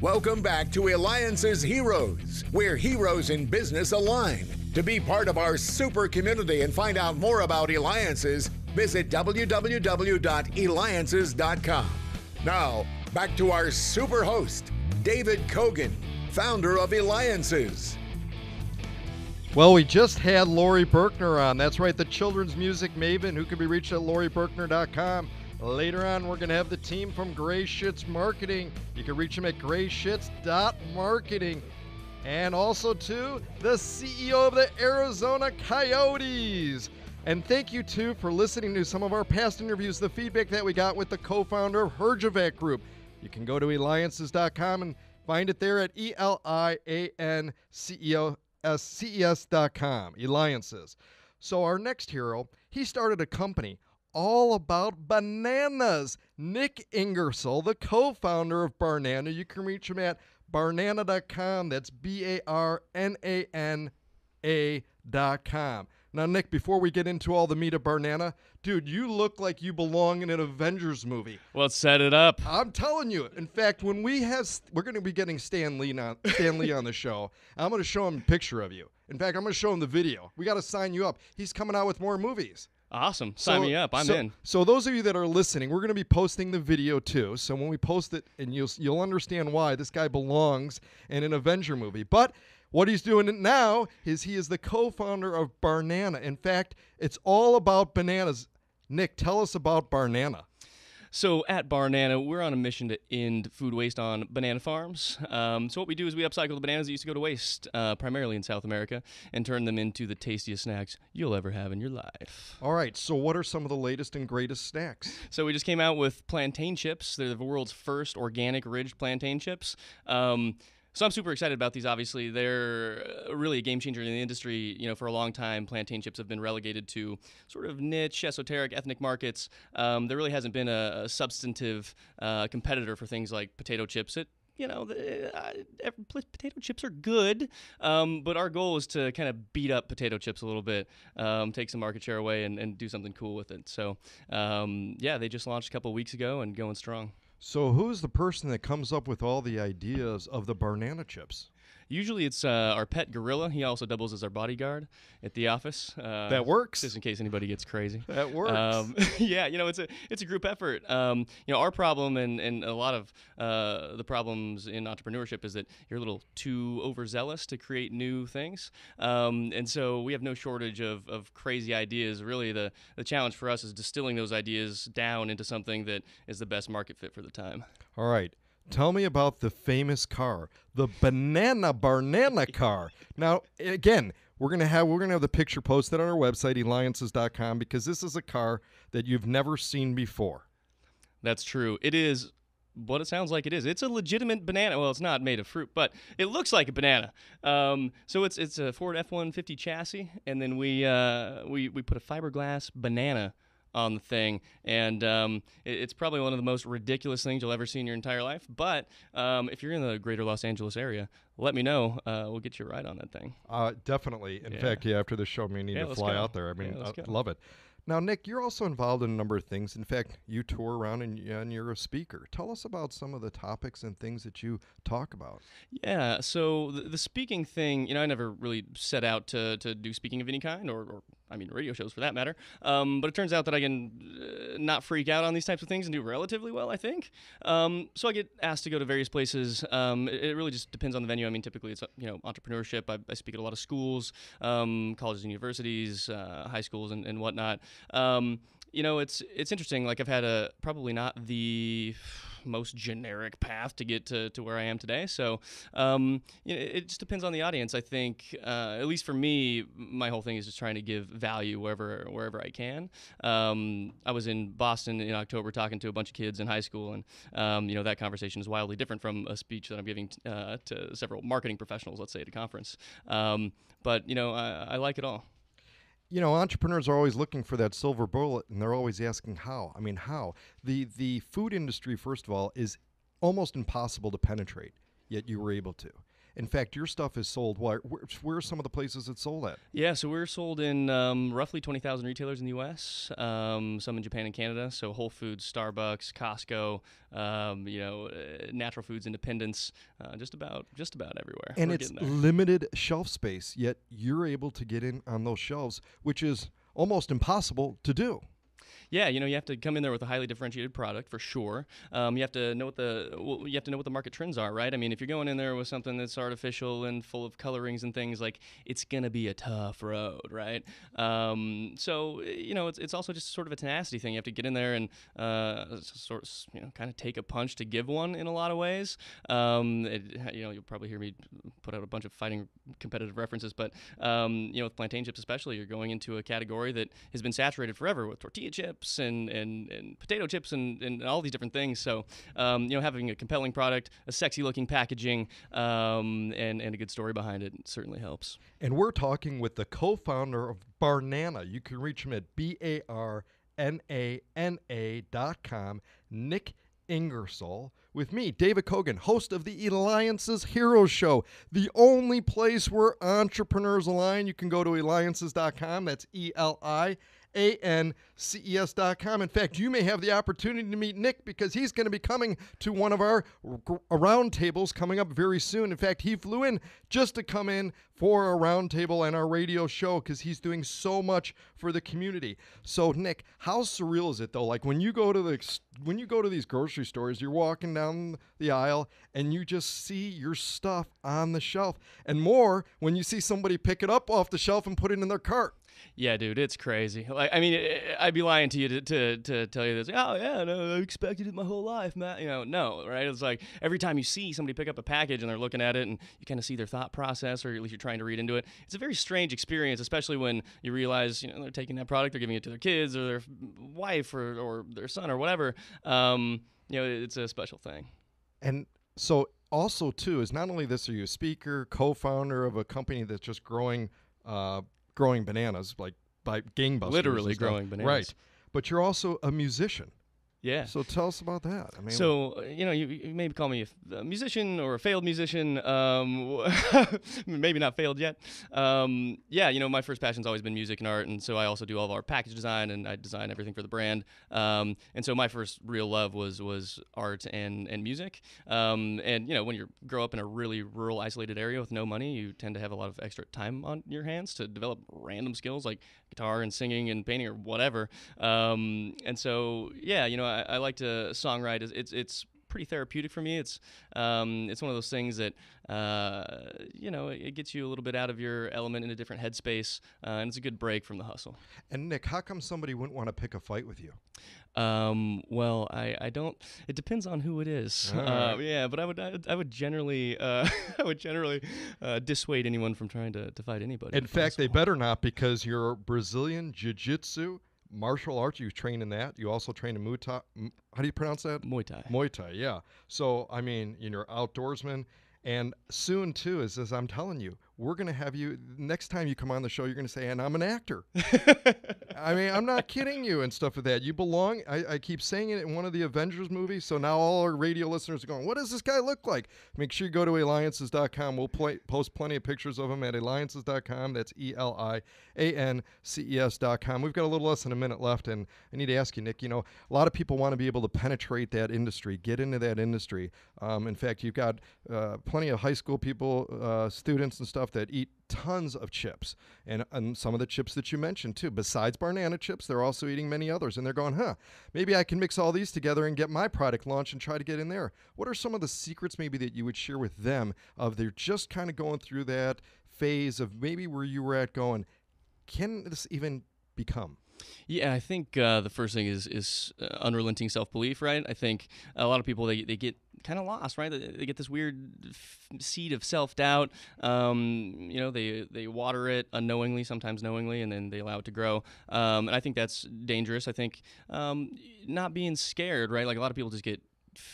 Welcome back to Eliances Heroes, where heroes in business align. To be part of our super community and find out more about Eliances, visit www.Eliances.com. Now, back to our super host, David Cogan, founder of Eliances. Well, we just had Lori Berkner on. That's right, the children's music maven who can be reached at LoriBerkner.com. Later on, we're going to have the team from Gray Shits Marketing. You can reach them at grayshits.marketing. And also, too, the CEO of the Arizona Coyotes. And thank you, too, for listening to some of our past interviews, the feedback that we got with the co-founder of Herjavec Group. You can go to Eliances.com and find it there at ELIANCES.com, Eliances. So our next hero, he started a company all about bananas. Nik Ingersoll, the co-founder of Barnana. You can reach him at Barnana.com. That's BARNANA.com. Now, Nick, before we get into all the meat of Barnana, dude, you look like you belong in an Avengers movie. Well, set it up. I'm telling you. In fact, when we're going to be getting Stan Lee on the show, I'm going to show him a picture of you. In fact, I'm going to show him the video. We got to sign you up. He's coming out with more movies. Awesome. Sign me up. I'm in. So those of you that are listening, we're going to be posting the video too. So when we post it, and you'll understand why this guy belongs in an Avenger movie. But what he's doing now is he is the co-founder of Barnana. In fact, it's all about bananas. Nick, tell us about Barnana. So at Barnana, we're on a mission to end food waste on banana farms. So what we do is we upcycle the bananas that used to go to waste, primarily in South America, and turn them into the tastiest snacks you'll ever have in your life. All right, so what are some of the latest and greatest snacks? So we just came out with plantain chips. They're the world's first organic ridged plantain chips. So I'm super excited about these, obviously. They're really a game changer in the industry. You know, for a long time, plantain chips have been relegated to sort of niche, esoteric, ethnic markets. There really hasn't been a substantive competitor for things like potato chips. Potato chips are good, but our goal is to kind of beat up potato chips a little bit, take some market share away, and do something cool with it. So, they just launched a couple weeks ago and going strong. So who's the person that comes up with all the ideas of the Barnana chips? Usually it's our pet gorilla. He also doubles as our bodyguard at the office. That works. Just in case anybody gets crazy. That works. Yeah, it's a group effort. Our problem and a lot of the problems in entrepreneurship is that you're a little too overzealous to create new things. And so we have no shortage of crazy ideas. Really, the challenge for us is distilling those ideas down into something that is the best market fit for the time. All right. Tell me about the famous car, the Barnana car. Now, again, we're gonna have the picture posted on our website, Eliances.com, because this is a car that you've never seen before. That's true. It is what it sounds like it is. It's a legitimate banana. Well, it's not made of fruit, but it looks like a banana. So it's a Ford F-150 chassis, and then we put a fiberglass banana on the thing, and it's probably one of the most ridiculous things you'll ever see in your entire life. But if you're in the greater Los Angeles area, let me know. We'll get you a ride on that thing. Definitely. In fact, after the show, we need to fly out there. I mean, I love it. Now, Nick, you're also involved in a number of things. In fact, you tour around and you're a speaker. Tell us about some of the topics and things that you talk about. Yeah, so the speaking thing, I never really set out to do speaking of any kind, or radio shows for that matter. But it turns out that I can not freak out on these types of things and do relatively well, I think. So I get asked to go to various places. It really just depends on the venue. I mean, typically it's entrepreneurship. I speak at a lot of schools, colleges and universities, high schools and whatnot. It's interesting. Like, I've had probably not the most generic path to get to where I am today. So it just depends on the audience. I think, at least for me, my whole thing is just trying to give value wherever I can. I was in Boston in October talking to a bunch of kids in high school, and that conversation is wildly different from a speech that I'm giving to several marketing professionals, let's say, at a conference. But I like it all. Entrepreneurs are always looking for that silver bullet, and they're always asking how. I mean, how? The food industry, first of all, is almost impossible to penetrate, yet you were able to. In fact, your stuff is sold. Where are some of the places it's sold at? Yeah, so we're sold in roughly 20,000 retailers in the U.S., some in Japan and Canada. So Whole Foods, Starbucks, Costco, Natural Foods Independence, just about everywhere. And We're it's getting there. limited shelf space, yet you're able to get in on those shelves, which is almost impossible to do. Yeah, you have to come in there with a highly differentiated product for sure. You have to know what the market trends are, right? I mean, if you're going in there with something that's artificial and full of colorings and things, like, it's gonna be a tough road, right? It's also just sort of a tenacity thing. You have to get in there and kind of take a punch to give one in a lot of ways. You'll probably hear me put out a bunch of fighting competitive references, but with plantain chips especially, you're going into a category that has been saturated forever with tortilla chips and potato chips and all these different things. So, having a compelling product, a sexy looking packaging, and a good story behind it certainly helps. And we're talking with the co-founder of Barnana. You can reach him at BARNANA.com, Nik Ingersoll, with me, David Cogan, host of the Eliances Heroes show, the only place where entrepreneurs align. You can go to Eliances.com. That's ELIANCES.com. In fact, you may have the opportunity to meet Nik because he's going to be coming to one of our roundtables coming up very soon. In fact, he flew in just to come in for a roundtable and our radio show because he's doing so much for the community. So, Nik, how surreal is it though? Like when you go to these grocery stores, you're walking down the aisle and you just see your stuff on the shelf, and more when you see somebody pick it up off the shelf and put it in their cart. Yeah, dude, it's crazy. Like, I mean, I'd be lying to you to tell you this. Oh, yeah, no, I expected it my whole life, man. No, right? It's like every time you see somebody pick up a package and they're looking at it and you kind of see their thought process, or at least you're trying to read into it. It's a very strange experience, especially when you realize, they're taking that product, they're giving it to their kids or their wife or their son or whatever. It's a special thing. And so also, too, is not only this, are you a speaker, co-founder of a company that's just growing bananas, like by gangbusters. Literally growing bananas. Right. But you're also a musician. Yeah. So tell us about that. I mean, so you maybe call me a musician or a failed musician. Maybe not failed yet. My first passion's always been music and art, and so I also do all of our package design, and I design everything for the brand. And so my first real love was art and music. When you grow up in a really rural, isolated area with no money, you tend to have a lot of extra time on your hands to develop random skills like guitar and singing and painting or whatever. I like to songwrite. It's pretty therapeutic for me. It's one of those things that it gets you a little bit out of your element in a different headspace, and it's a good break from the hustle. And Nik, how come somebody wouldn't want to pick a fight with you? Well, I don't. It depends on who it is. Right. But I would generally dissuade anyone from trying to fight anybody. In fact, they better not, because you're Brazilian Jiu-Jitsu. Martial arts, you train in that. You also train in Muay Thai. How do you pronounce that? Muay Thai. Muay Thai, yeah. So, I mean, you're outdoorsman. And soon, too, as I'm telling you, we're going to have you, next time you come on the show, you're going to say, and I'm an actor. I mean, I'm not kidding you and stuff like that. You belong. I keep saying it in one of the Avengers movies, so now all our radio listeners are going, what does this guy look like? Make sure you go to Eliances.com. We'll post plenty of pictures of him at Eliances.com. That's ELIANCES.com. We've got a little less than a minute left, and I need to ask you, Nik, a lot of people want to be able to penetrate that industry, get into that industry. In fact, you've got plenty of high school people, students and stuff that eat tons of chips, and some of the chips that you mentioned too. Besides Barnana chips, they're also eating many others, and they're going, maybe I can mix all these together and get my product launched and try to get in there. What are some of the secrets maybe that you would share with them of they're just kind of going through that phase of maybe where you were at going, can this even become? Yeah, I think the first thing is unrelenting self-belief, right? I think a lot of people, they get kind of lost, right? They get this weird seed of self-doubt. They water it unknowingly, sometimes knowingly, and then they allow it to grow. And I think that's dangerous. I think not being scared, right? Like a lot of people just get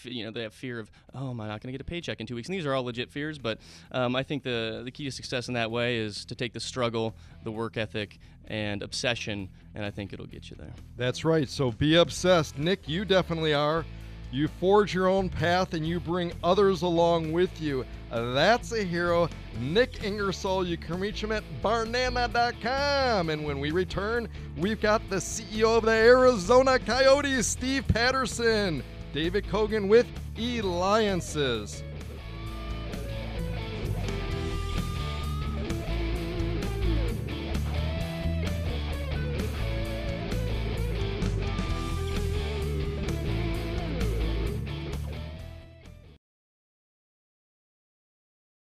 they have fear of, am I not going to get a paycheck in 2 weeks? And these are all legit fears, but I think the key to success in that way is to take the struggle, the work ethic, and obsession, and I think it'll get you there. That's right. So be obsessed. Nik, you definitely are. You forge your own path and you bring others along with you. That's a hero, Nik Ingersoll. You can reach him at Barnana.com. And when we return, we've got the CEO of the Arizona Coyotes, Steve Patterson. David Cogan with Eliances.